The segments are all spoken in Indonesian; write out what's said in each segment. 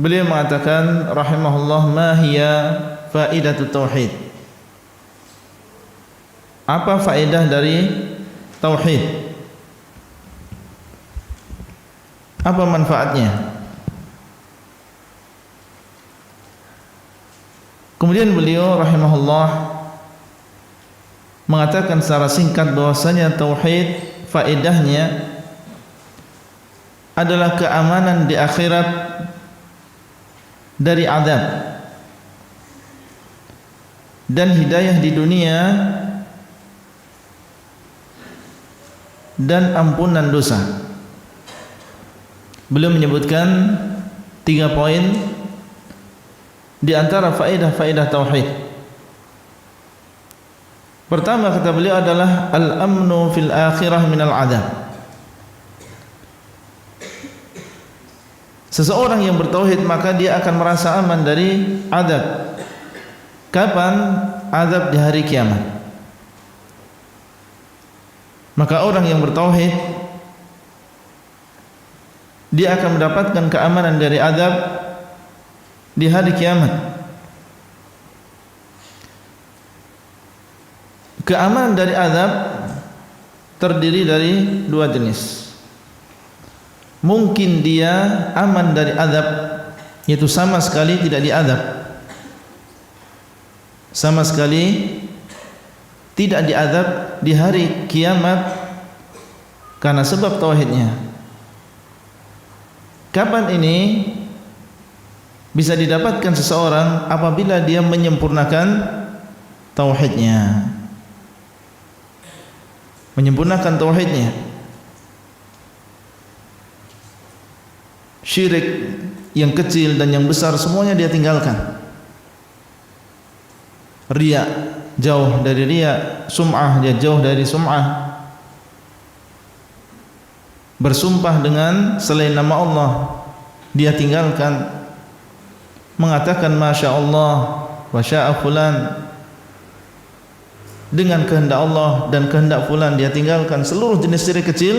beliau mengatakan rahimahullah, ma hiya faidatut tauhid? Apa faedah dari tauhid? Apa manfaatnya? Kemudian beliau rahimahullah mengatakan secara singkat bahwasanya tauhid faedahnya adalah keamanan di akhirat dari azab dan hidayah di dunia dan ampunan dosa. Beliau menyebutkan 3 poin di antara faedah-faedah tauhid. Pertama kata beliau adalah al-amnu fil akhirah minal azab. Seseorang yang bertauhid maka dia akan merasa aman dari azab. Kapan? Azab di hari kiamat. Maka orang yang bertauhid dia akan mendapatkan keamanan dari azab di hari kiamat. Keamanan dari azab terdiri dari 2 jenis. Mungkin dia aman dari azab, yaitu sama sekali tidak diazab, sama sekali tidak diazab di hari kiamat karena sebab tauhidnya. Kapan ini bisa didapatkan seseorang? Apabila dia menyempurnakan tauhidnya, menyempurnakan tauhidnya. Syirik yang kecil dan yang besar semuanya dia tinggalkan. Riya, jauh dari riya. Sum'ah, dia jauh dari sum'ah. Bersumpah dengan selain nama Allah dia tinggalkan. Mengatakan masya Allah wa sya'a fulan, dengan kehendak Allah dan kehendak fulan dia tinggalkan. Seluruh jenis syirik kecil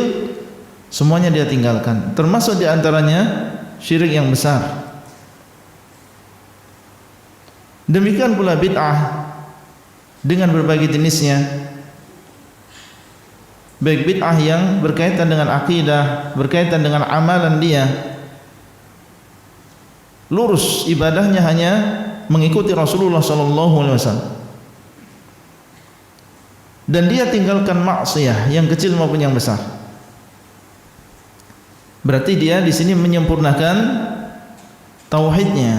semuanya dia tinggalkan, termasuk di antaranya syirik yang besar. Demikian pula bid'ah dengan berbagai jenisnya, baik bid'ah yang berkaitan dengan akidah, berkaitan dengan amalan dia, lurus ibadahnya hanya mengikuti Rasulullah SAW, dan dia tinggalkan maksiyah yang kecil maupun yang besar. Berarti dia di sini menyempurnakan tauhidnya,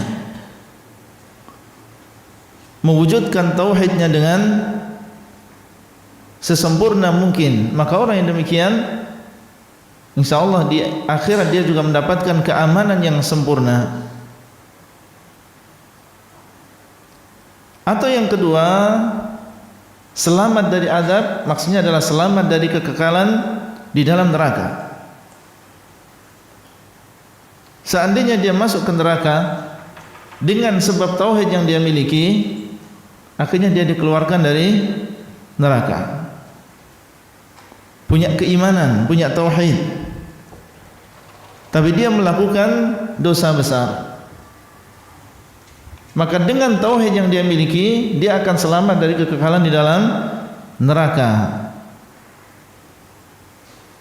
mewujudkan tauhidnya dengan sesempurna mungkin. Maka orang yang demikian insyaallah di akhirat dia juga mendapatkan keamanan yang sempurna. Atau yang kedua, selamat dari azab, maksudnya adalah selamat dari kekekalan di dalam neraka. Seandainya dia masuk ke neraka dengan sebab tauhid yang dia miliki, akhirnya dia dikeluarkan dari neraka. Punya keimanan, punya tauhid, tapi dia melakukan dosa besar. Maka dengan tauhid yang dia miliki, dia akan selamat dari kekekalan di dalam neraka.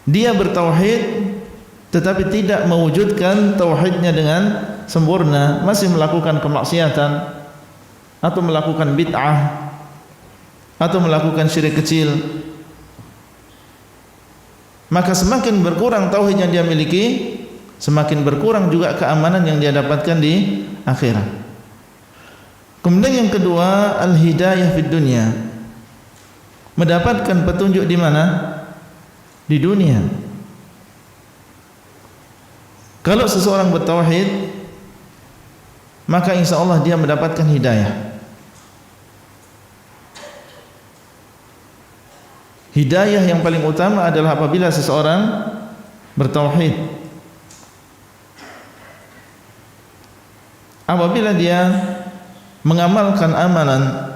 Dia bertauhid tetapi tidak mewujudkan tauhidnya dengan sempurna, masih melakukan kemaksiatan atau melakukan bid'ah atau melakukan syirik kecil, maka semakin berkurang tauhid yang dia miliki, semakin berkurang juga keamanan yang dia dapatkan di akhirat. Kemudian yang kedua, al-hidayah fid dunya, mendapatkan petunjuk di mana? Di dunia. Kalau seseorang bertauhid, maka insya Allah dia mendapatkan hidayah. Hidayah yang paling utama adalah apabila seseorang bertauhid. Apabila dia mengamalkan amalan,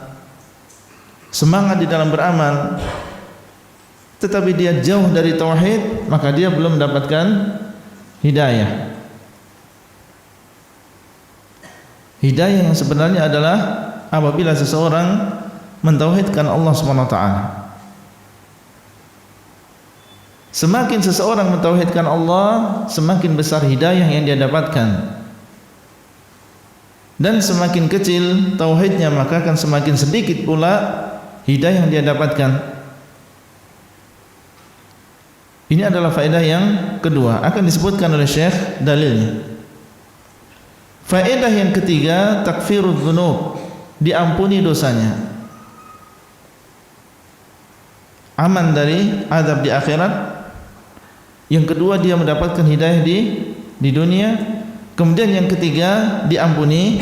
semangat di dalam beramal, tetapi dia jauh dari tauhid, maka dia belum mendapatkan hidayah. Hidayah yang sebenarnya adalah apabila seseorang mentauhidkan Allah Subhanahu wa taala. Semakin seseorang mentauhidkan Allah, semakin besar hidayah yang dia dapatkan. Dan semakin kecil tauhidnya, maka akan semakin sedikit pula hidayah yang dia dapatkan. Ini adalah faedah yang kedua, akan disebutkan oleh Syekh dalilnya. Faedah yang ketiga, takfirudz dzunub, diampuni dosanya. Aman dari azab di akhirat. Yang kedua, dia mendapatkan hidayah di dunia. Kemudian yang ketiga, diampuni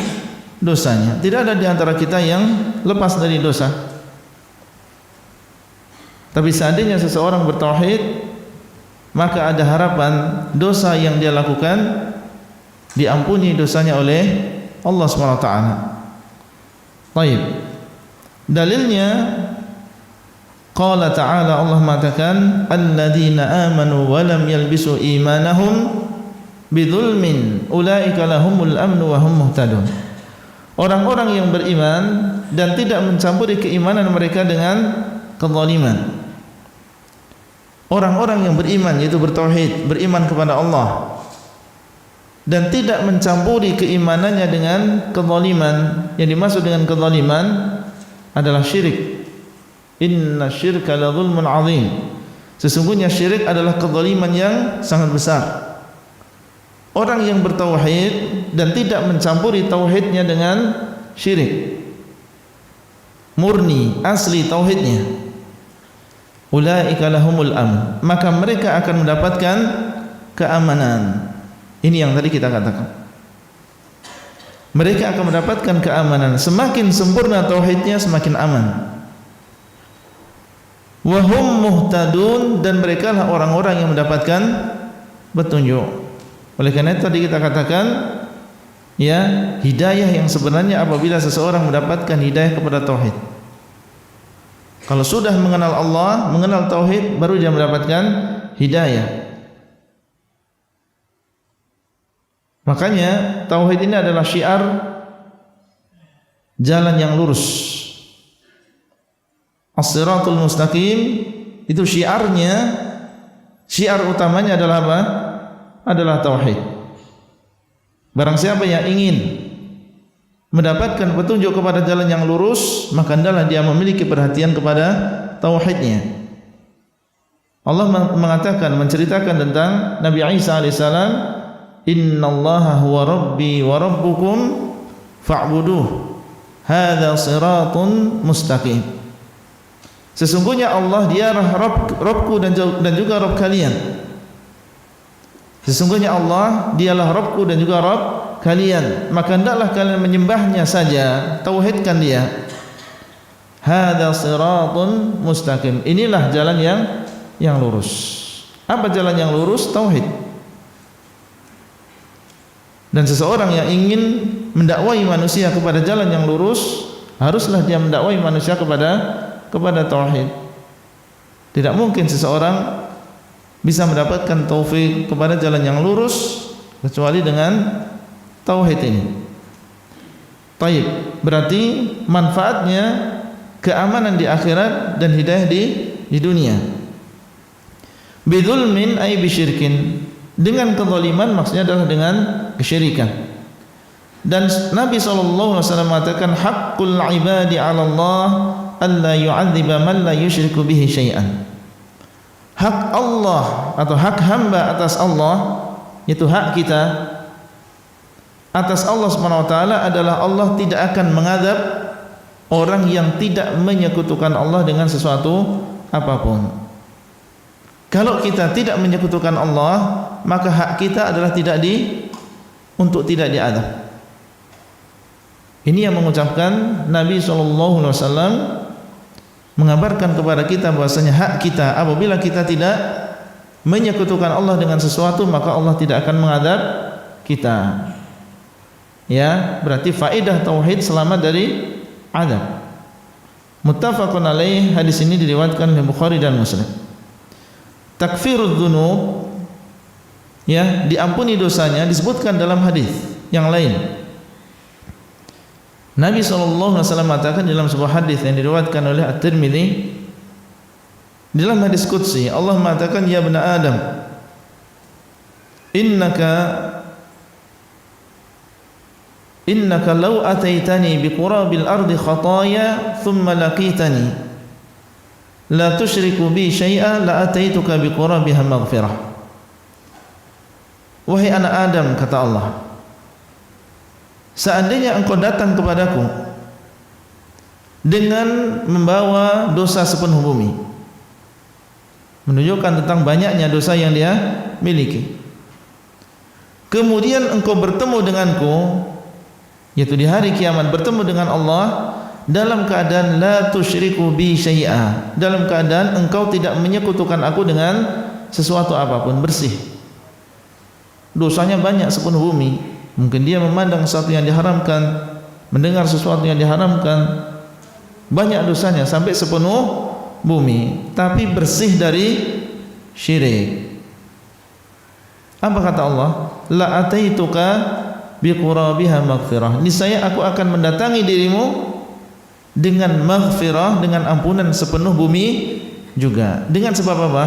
dosanya. Tidak ada di antara kita yang lepas dari dosa. Tapi seandainya seseorang bertauhid, maka ada harapan dosa yang dia lakukan diampuni dosanya oleh Allah SWT. Baik. Dalilnya qala ta'ala, Allah mengatakan alladzina amanu wa lam yalbisu imanahum bidzulmin ulaika lahumul amnu wa hum muhtadun. Orang-orang yang beriman dan tidak mencampuri keimanan mereka dengan kezaliman. Orang-orang yang beriman, yaitu bertauhid, beriman kepada Allah dan tidak mencampuri keimanannya dengan kezaliman. Yang dimaksud dengan kezaliman adalah syirik. Inna syirka la zulmun azim. Sesungguhnya syirik adalah kezaliman yang sangat besar. Orang yang bertauhid dan tidak mencampuri tauhidnya dengan syirik, murni asli tauhidnya, ulaika lahumul amn, maka mereka akan mendapatkan keamanan. Ini yang tadi kita katakan, mereka akan mendapatkan keamanan. Semakin sempurna tauhidnya, semakin aman. Wa hum muhtadun, dan mereka lah orang-orang yang mendapatkan petunjuk. Oleh karena itu tadi kita katakan, ya, hidayah yang sebenarnya apabila seseorang mendapatkan hidayah kepada tauhid. Kalau sudah mengenal Allah, mengenal tauhid, baru dia mendapatkan hidayah. Makanya tauhid ini adalah syiar jalan yang lurus. As-siratul mustaqim itu syiarnya, syiar utamanya adalah apa? Adalah tauhid. Barang siapa yang ingin mendapatkan petunjuk kepada jalan yang lurus, maka hendaklah dia memiliki perhatian kepada tauhidnya. Allah mengatakan, menceritakan tentang Nabi Isa alaihissalam, innallaha huwa rabbi wa rabbukum fa'buduh hadza siratun mustaqim. Sesungguhnya Allah dialah Rabbku dan juga Rabb kalian. Sesungguhnya Allah dialah Rabbku dan juga Rabb kalian, maka hendaklah kalian menyembahnya saja, tauhidkan dia. Hadza siratun mustaqim. Inilah jalan yang lurus. Apa jalan yang lurus? Tauhid. Dan seseorang yang ingin mendakwai manusia kepada jalan yang lurus, haruslah dia mendakwai manusia kepada tauhid. Tidak mungkin seseorang bisa mendapatkan taufik kepada jalan yang lurus kecuali dengan tauhid ini. Taib, berarti manfaatnya keamanan di akhirat dan hidayah di dunia. Bidzulmin ay bisyirkin, dengan kezaliman maksudnya adalah dengan kesyirikan. Dan Nabi SAW mengatakan haqqul ibadi 'ala Allah alla yu'adziba man la yusyriku bihi syai'an. Hak Allah atau hak hamba atas Allah, yaitu hak kita atas Allah Subhanahu wa taala adalah Allah tidak akan mengadab orang yang tidak menyekutukan Allah dengan sesuatu apapun. Kalau kita tidak menyekutukan Allah, maka hak kita adalah untuk tidak diadab. Ini yang mengucapkan Nabi SAW mengabarkan kepada kita bahwasanya hak kita apabila kita tidak menyekutukan Allah dengan sesuatu, maka Allah tidak akan mengadab kita. Ya, berarti faedah tauhid selamat dari adab. Muttafaqun alaih, hadis ini diriwayatkan oleh Bukhari dan Muslim. Takfirudz dzunub, ya, diampuni dosanya, disebutkan dalam hadis yang lain. Nabi SAW mengatakan dalam sebuah hadis yang diriwayatkan oleh At-Tirmidzi, dalam hadis qudsi Allah mengatakan, ya ibna Adam, innaka law ataitani biqurabil ardi khataaya thumma laqitani la tusyriku bi syai'a la ataituka biqurabiha maghfirah. Wahai anak Adam, kata Allah, seandainya engkau datang kepadaku dengan membawa dosa sepenuh bumi, menunjukkan tentang banyaknya dosa yang dia miliki, kemudian engkau bertemu denganku, yaitu di hari kiamat bertemu dengan Allah dalam keadaan la tusyriku bi syai'a, dalam keadaan engkau tidak menyekutukan aku dengan sesuatu apapun, bersih, dosanya banyak sepenuh bumi, mungkin dia memandang sesuatu yang diharamkan, mendengar sesuatu yang diharamkan, banyak dosanya sampai sepenuh bumi, tapi bersih dari syirik. Apa kata Allah? La ataituka biqurabiha maghfirah, niscaya aku akan mendatangi dirimu dengan maghfirah, dengan ampunan sepenuh bumi juga. Dengan sebab apa?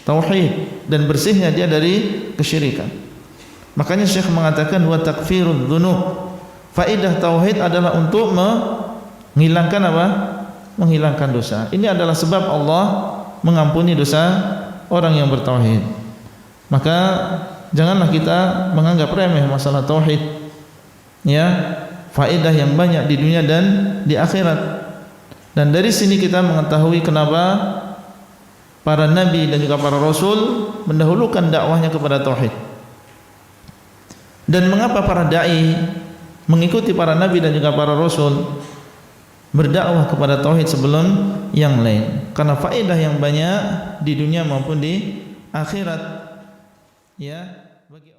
Tauhid, dan bersihnya dia dari kesyirikan. Makanya Syekh mengatakan wa takfirud dzunub, faedah tauhid adalah untuk menghilangkan apa? Menghilangkan dosa. Ini adalah sebab Allah mengampuni dosa orang yang bertauhid. Maka janganlah kita menganggap remeh masalah tauhid, ya, faedah yang banyak di dunia dan di akhirat. Dan dari sini kita mengetahui kenapa para nabi dan juga para rasul mendahulukan dakwahnya kepada tauhid, dan mengapa para dai mengikuti para nabi dan juga para rasul berdakwah kepada tauhid sebelum yang lain, karena faedah yang banyak di dunia maupun di akhirat, ya, bagi